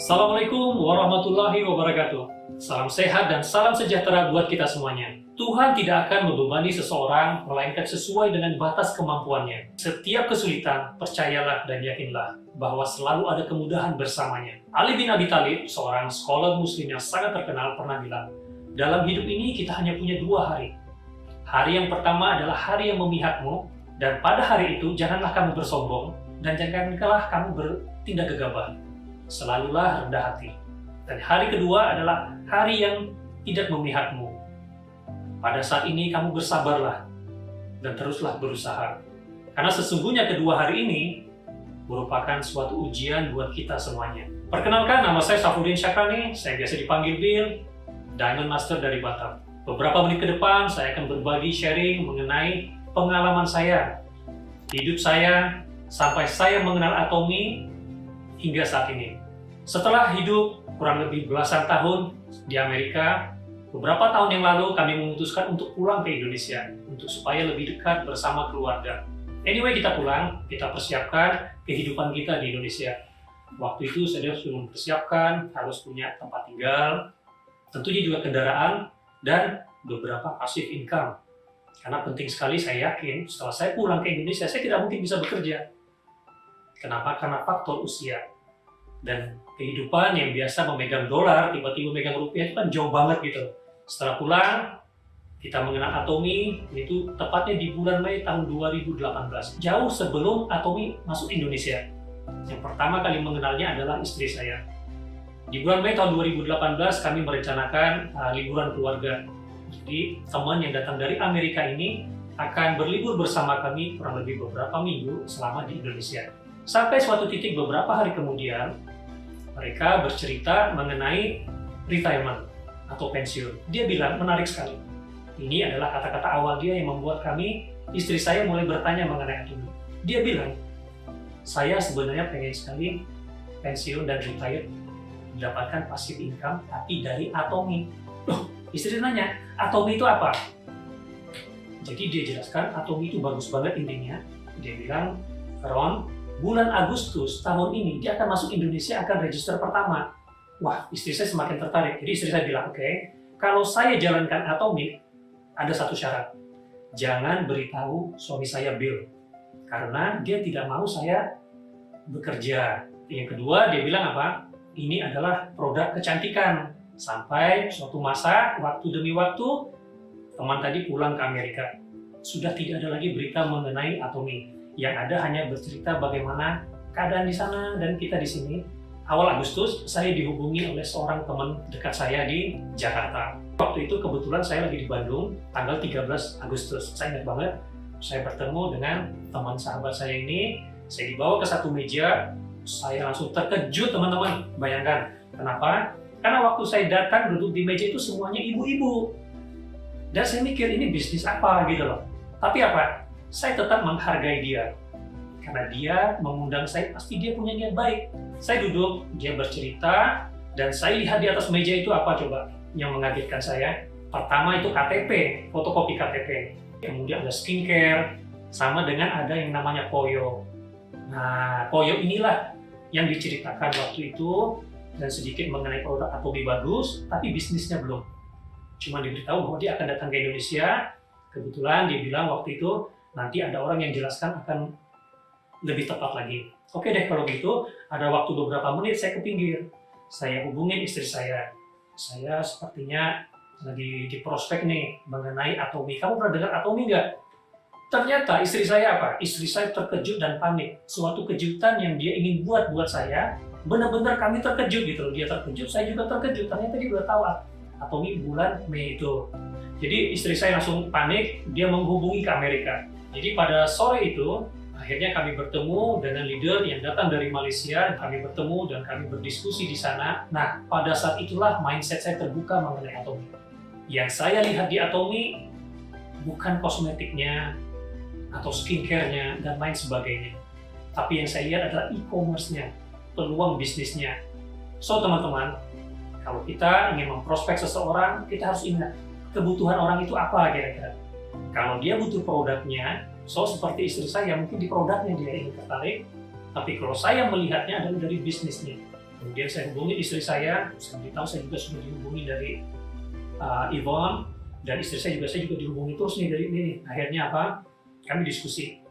Assalamualaikum warahmatullahi wabarakatuh. Salam sehat dan salam sejahtera buat kita semuanya. Tuhan tidak akan membebani seseorang, melainkan sesuai dengan batas kemampuannya. Setiap kesulitan, percayalah dan yakinlah bahwa selalu ada kemudahan bersamanya. Ali bin Abi Thalib, seorang scholar muslim yang sangat terkenal, pernah bilang, dalam hidup ini kita hanya punya 2 hari. Hari yang pertama adalah hari yang memihakmu, dan pada hari itu janganlah kamu bersombong, dan janganlah kamu bertindak gegabah. Selalulah rendah hati. Dan hari kedua adalah hari yang tidak memihakmu. Pada saat ini kamu bersabarlah dan teruslah berusaha. Karena sesungguhnya kedua hari ini merupakan suatu ujian buat kita semuanya. Perkenalkan, nama saya Safruddin Syakrani, saya biasa dipanggil Bill, Diamond Master dari Batam. Beberapa menit ke depan saya akan berbagi sharing mengenai pengalaman saya, hidup saya, sampai saya mengenal Atomy hingga saat ini. Setelah hidup kurang lebih belasan tahun di Amerika, beberapa tahun yang lalu kami memutuskan untuk pulang ke Indonesia untuk supaya lebih dekat bersama keluarga. Anyway, kita pulang, kita persiapkan kehidupan kita di Indonesia. Waktu itu saya sudah mempersiapkan harus punya tempat tinggal, tentunya juga kendaraan, dan beberapa passive income. Karena penting sekali, saya yakin setelah saya pulang ke Indonesia, saya tidak mungkin bisa bekerja. Kenapa? Karena faktor usia. Dan kehidupan yang biasa memegang dolar, tiba-tiba memegang rupiah itu kan jauh banget gitu. Setelah pulang, kita mengenal Atomy, itu tepatnya di bulan Mei tahun 2018. Jauh sebelum Atomy masuk Indonesia. Yang pertama kali mengenalnya adalah istri saya. Di bulan Mei tahun 2018 kami merencanakan liburan keluarga. Jadi teman yang datang dari Amerika ini akan berlibur bersama kami kurang lebih beberapa minggu selama di Indonesia. Sampai suatu titik beberapa hari kemudian, mereka bercerita mengenai retirement atau pensiun. Dia bilang, menarik sekali. Ini adalah kata-kata awal dia yang membuat kami, istri saya mulai bertanya mengenai Atomy. Dia bilang, saya sebenarnya pengen sekali pensiun dan retire, mendapatkan passive income, tapi dari Atomy. Loh, istri nanya, Atomy itu apa? Jadi dia jelaskan, Atomy itu bagus banget intinya. Dia bilang, Ron, bulan Agustus tahun ini dia akan masuk Indonesia, akan register pertama. Wah, istri saya semakin tertarik. Jadi istri saya bilang, oke, kalau saya jalankan Atomy, ada satu syarat. Jangan beritahu suami saya Bill. Karena dia tidak mau saya bekerja. Yang kedua, dia bilang apa? Ini adalah produk kecantikan. Sampai suatu masa, waktu demi waktu, teman tadi pulang ke Amerika. Sudah tidak ada lagi berita mengenai Atomy. Yang ada hanya bercerita bagaimana keadaan di sana dan kita di sini. Awal Agustus, saya dihubungi oleh seorang teman dekat saya di Jakarta. Waktu itu kebetulan saya lagi di Bandung, tanggal 13 Agustus. Saya ingat banget, saya bertemu dengan teman sahabat saya ini. Saya dibawa ke satu meja, saya langsung terkejut teman-teman. Bayangkan, kenapa? Karena waktu saya datang duduk di meja itu semuanya ibu-ibu. Dan saya mikir ini bisnis apa gitu loh. Tapi apa? Saya tetap menghargai dia. Karena dia mengundang saya, pasti dia punya niat baik. Saya duduk, dia bercerita, dan saya lihat di atas meja itu apa coba yang mengagetkan saya. Pertama itu KTP, fotokopi KTP. Kemudian ada skincare, sama dengan ada yang namanya Poyo. Nah, Poyo inilah yang diceritakan waktu itu, dan sedikit mengenai produk Atomy bagus, tapi bisnisnya belum. Cuma diberitahu bahwa dia akan datang ke Indonesia. Kebetulan dia bilang waktu itu, nanti ada orang yang jelaskan akan lebih tepat lagi. Oke deh, kalau gitu, ada waktu beberapa menit saya ke pinggir. Saya hubungin istri saya. Saya sepertinya lagi di prospek nih mengenai Atomy. Kamu pernah dengar Atomy nggak? Ternyata istri saya apa? Istri saya terkejut dan panik. Suatu kejutan yang dia ingin buat saya, benar-benar kami terkejut gitu. Dia terkejut, saya juga terkejut. Ternyata dia udah tahu Atomy bulan Mei itu. Jadi istri saya langsung panik, dia menghubungi ke Amerika. Jadi pada sore itu, akhirnya kami bertemu dengan leader yang datang dari Malaysia. Kami bertemu dan kami berdiskusi di sana. Nah, pada saat itulah mindset saya terbuka mengenai Atomy. Yang saya lihat di Atomy bukan kosmetiknya atau skincare-nya dan lain sebagainya. Tapi yang saya lihat adalah e-commerce-nya, peluang bisnisnya. So, teman-teman, kalau kita ingin memprospek seseorang, kita harus ingat kebutuhan orang itu apa kira-kira. Kalau dia butuh produknya, so seperti istri saya, mungkin di produknya dia ingin tertarik, tapi kalau saya melihatnya adalah dari bisnisnya. Kemudian saya hubungi istri saya beritahu saya juga sudah dihubungi dari Yvonne, dan istri saya juga dihubungi terus nih dari ini. Akhirnya apa? Kami diskusi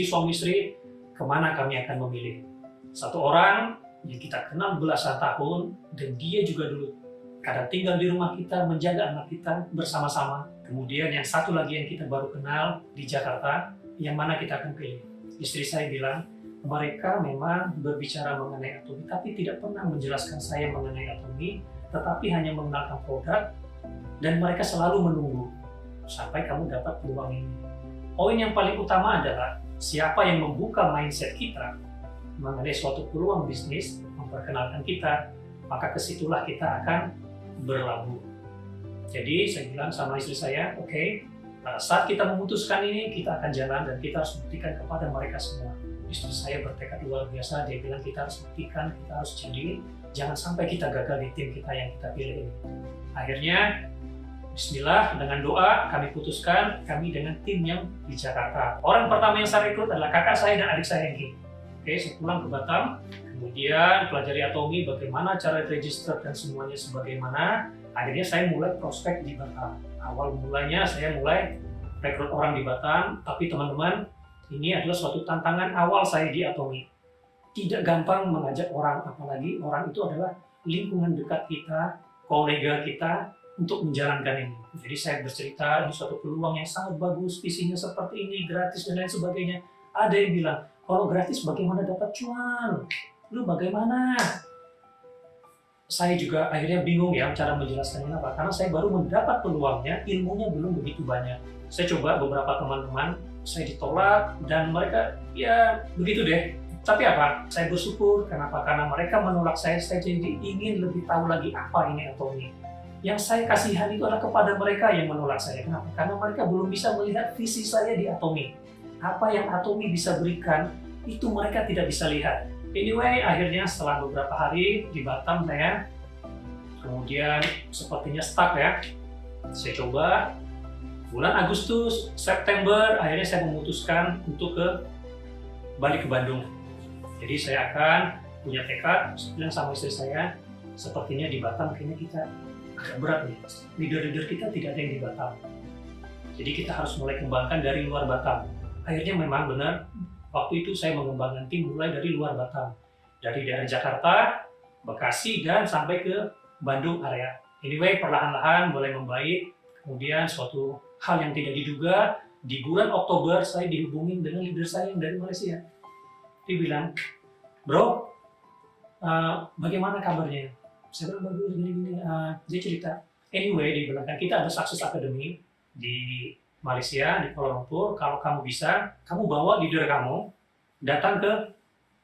suami istri kemana kami akan memilih. Satu orang yang kita kenal belasan tahun dan dia juga dulu kadang tinggal di rumah kita, menjaga anak kita bersama-sama. Kemudian yang satu lagi yang kita baru kenal di Jakarta, yang mana kita akan pilih. Istri saya bilang, mereka memang berbicara mengenai Atomy, tapi tidak pernah menjelaskan saya mengenai Atomy, tetapi hanya mengenalkan produk, dan mereka selalu menunggu sampai kamu dapat peluang ini. Poin yang paling utama adalah siapa yang membuka mindset kita mengenai suatu peluang bisnis, memperkenalkan kita, maka kesitulah kita akan berlabuh. Jadi saya bilang sama istri saya, oke, pada saat kita memutuskan ini, kita akan jalan dan kita harus buktikan kepada mereka semua. Istri saya bertekad luar biasa, dia bilang kita harus buktikan, kita harus jadi, jangan sampai kita gagal di tim kita yang kita pilih ini. Akhirnya, bismillah, dengan doa kami putuskan, kami dengan tim yang di Jakarta. Orang pertama yang saya rekrut adalah kakak saya dan adik saya Hengki. Oke, saya pulang ke Batam, kemudian pelajari Atomy, bagaimana cara register dan semuanya sebagaimana. Akhirnya saya mulai prospek di Batam. Awal mulanya saya mulai rekrut orang di Batam, tapi teman-teman, ini adalah suatu tantangan awal saya di Atomy. Tidak gampang mengajak orang, apalagi orang itu adalah lingkungan dekat kita, kolega kita, untuk menjalankan ini. Jadi saya bercerita, ini suatu peluang yang sangat bagus, visinya seperti ini, gratis dan lain sebagainya. Ada yang bilang, kalau gratis bagaimana dapat cuan? Lu bagaimana? Saya juga akhirnya bingung ya cara menjelaskannya apa, karena saya baru mendapat peluangnya, ilmunya belum begitu banyak. Saya coba beberapa teman-teman, saya ditolak dan mereka ya begitu deh. Tapi apa? Saya bersyukur, kenapa? Karena mereka menolak saya jadi ingin lebih tahu lagi apa ini Atomy. Yang saya kasihan itu adalah kepada mereka yang menolak saya. Kenapa? Karena mereka belum bisa melihat visi saya di Atomy. Apa yang Atomy bisa berikan, itu mereka tidak bisa lihat. Anyway, akhirnya setelah beberapa hari di Batam saya, kemudian sepertinya stuck ya. Saya coba, bulan Agustus, September, akhirnya saya memutuskan untuk balik ke Bandung. Jadi saya akan punya tekad, bilang sama istri saya, sepertinya di Batam kayaknya kita agak berat nih. Leader-leader kita tidak ada yang di Batam. Jadi kita harus mulai kembangkan dari luar Batam. Akhirnya memang benar, waktu itu saya mengembangkan tim mulai dari luar Batam. Dari daerah Jakarta, Bekasi, dan sampai ke Bandung area. Anyway, perlahan-lahan mulai membaik. Kemudian suatu hal yang tidak diduga, di bulan Oktober saya dihubungin dengan leader saya yang dari Malaysia. Dia bilang, bro, bagaimana kabarnya? Saya bilang, bagus, gini-gini. Dia cerita, anyway, dia bilang, kita ada Success Academy di Malaysia, di Kuala Lumpur. Kalau kamu bisa, kamu bawa leader kamu datang ke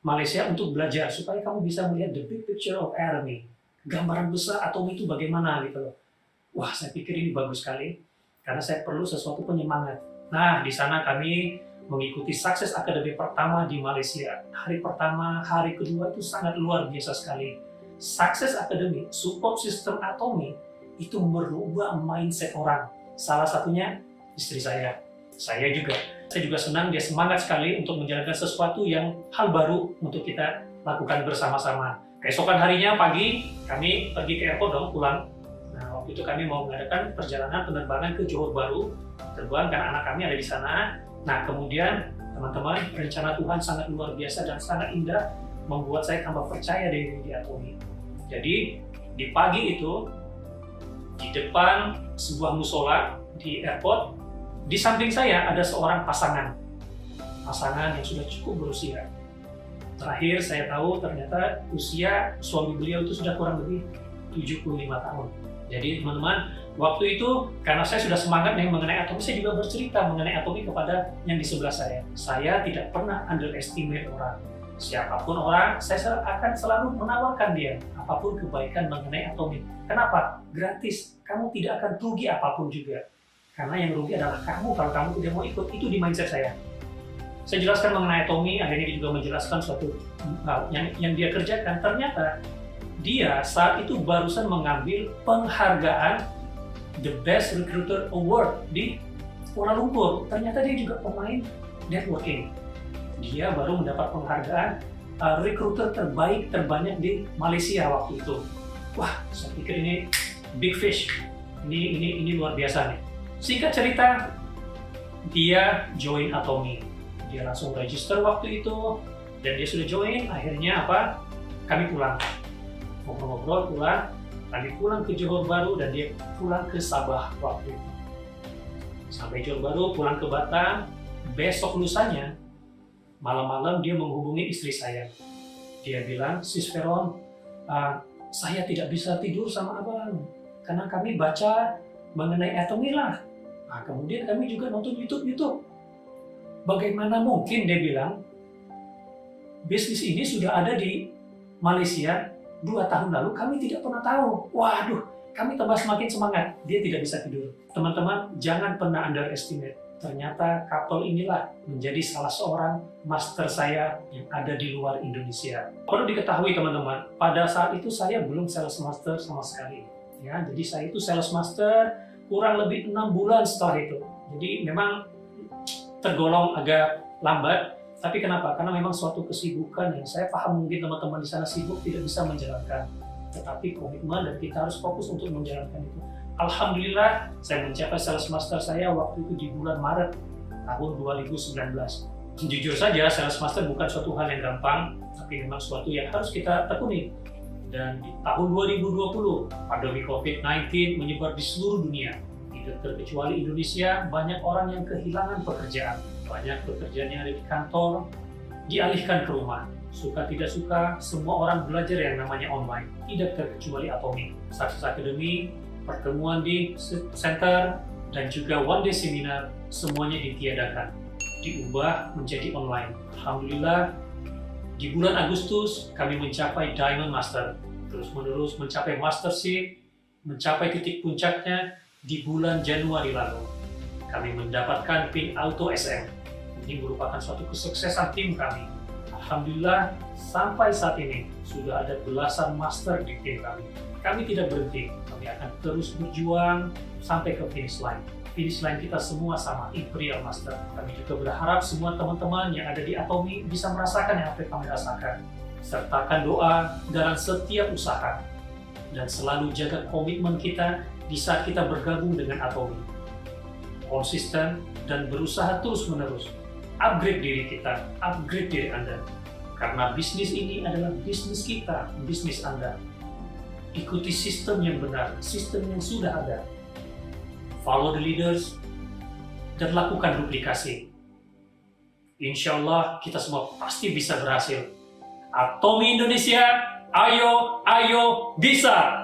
Malaysia untuk belajar supaya kamu bisa melihat the big picture of Atomy, gambaran besar Atomy itu bagaimana gitu loh. Wah, saya pikir ini bagus sekali karena saya perlu sesuatu penyemangat. Nah, di sana kami mengikuti Success Academy pertama di Malaysia. Hari pertama, hari kedua itu sangat luar biasa sekali. Success Academy, support system Atomy itu merubah mindset orang. Salah satunya istri saya juga. Saya juga senang dia semangat sekali untuk menjalankan sesuatu yang hal baru untuk kita lakukan bersama-sama. Keesokan harinya pagi, kami pergi ke airport dong, pulang. Nah, waktu itu kami mau mengadakan perjalanan penerbangan ke Johor Bahru, terbang karena anak kami ada di sana. Nah, kemudian teman-teman, rencana Tuhan sangat luar biasa dan sangat indah, membuat saya tambah percaya diri di Atomy. Jadi, di pagi itu, di depan sebuah musola di airport, di samping saya ada seorang pasangan yang sudah cukup berusia. Terakhir saya tahu ternyata usia suami beliau itu sudah kurang lebih 75 tahun. Jadi teman-teman, waktu itu karena saya sudah semangat nih mengenai Atomy, saya juga bercerita mengenai Atomy kepada yang di sebelah saya. Saya tidak pernah underestimate orang. Siapapun orang, saya akan selalu menawarkan dia apapun kebaikan mengenai Atomy. Kenapa? Gratis. Kamu tidak akan rugi apapun juga. Karena yang rugi adalah kamu kalau kamu tidak mau ikut. Itu di mindset saya. Saya jelaskan mengenai Atomy, akhirnya dia juga menjelaskan suatu hal yang dia kerjakan. Ternyata dia saat itu barusan mengambil penghargaan The Best Recruiter Award di Kuala Lumpur. Ternyata dia juga pemain networking. Dia baru mendapat penghargaan recruiter terbanyak di Malaysia waktu itu. Wah, saya pikir ini big fish, ini luar biasa nih. Singkat cerita, dia join Atomy. Dia langsung register waktu itu, dan dia sudah join. Akhirnya apa? Kami pulang, ngobrol-ngobrol pulang. Kami pulang ke Johor Bahru dan dia pulang ke Sabah waktu itu. Sampai Johor Bahru, pulang ke Batam. Besok lusanya, malam-malam dia menghubungi istri saya. Dia bilang, "Sis Veron, saya tidak bisa tidur sama abang karena kami baca mengenai Atomy lah. Nah, kemudian kami juga nonton YouTube. Bagaimana mungkin," dia bilang, "bisnis ini sudah ada di Malaysia 2 tahun lalu, kami tidak pernah tahu." Waduh, kami tambah semakin semangat. Dia tidak bisa tidur. Teman-teman, jangan pernah underestimate. Ternyata couple inilah menjadi salah seorang master saya yang ada di luar Indonesia. Perlu diketahui teman-teman, pada saat itu saya belum sales master sama sekali. Ya, jadi saya itu sales master kurang lebih 6 bulan setelah itu. Jadi memang tergolong agak lambat. Tapi kenapa? Karena memang suatu kesibukan yang saya paham mungkin teman-teman di sana sibuk tidak bisa menjalankan. Tetapi komitmen dan kita harus fokus untuk menjalankan itu. Alhamdulillah, saya mencapai sales master saya waktu itu di bulan Maret tahun 2019. Jujur saja, sales master bukan suatu hal yang gampang, tapi memang suatu yang harus kita tekuni. Dan di tahun 2020, pandemi COVID-19 menyebar di seluruh dunia. Tidak terkecuali Indonesia, banyak orang yang kehilangan pekerjaan. Banyak pekerjaan yang ada di kantor dialihkan ke rumah. Suka tidak suka, semua orang belajar yang namanya online. Tidak terkecuali Atomy. Success Academy, pertemuan di center, dan juga one day seminar, semuanya ditiadakan. Diubah menjadi online. Alhamdulillah, di bulan Agustus kami mencapai Diamond Master. Terus-menerus mencapai Mastership, mencapai titik puncaknya di bulan Januari lalu. Kami mendapatkan PIN Auto SM. Ini merupakan suatu kesuksesan tim kami. Alhamdulillah, sampai saat ini sudah ada belasan master di tim kami. Kami tidak berhenti, kami akan terus berjuang sampai ke finish line. Finish line kita semua sama, Imperial Master. Kami juga berharap semua teman-teman yang ada di Atomy bisa merasakan yang apa yang kami rasakan. Sertakan doa dalam setiap usaha. Dan selalu jaga komitmen kita di saat kita bergabung dengan Atomy. Konsisten dan berusaha terus-menerus. Upgrade diri kita, upgrade diri Anda. Karena bisnis ini adalah bisnis kita, bisnis Anda. Ikuti sistem yang benar, sistem yang sudah ada. Follow the leaders, dan lakukan duplikasi. Insya Allah kita semua pasti bisa berhasil. Atomy Indonesia, ayo bisa!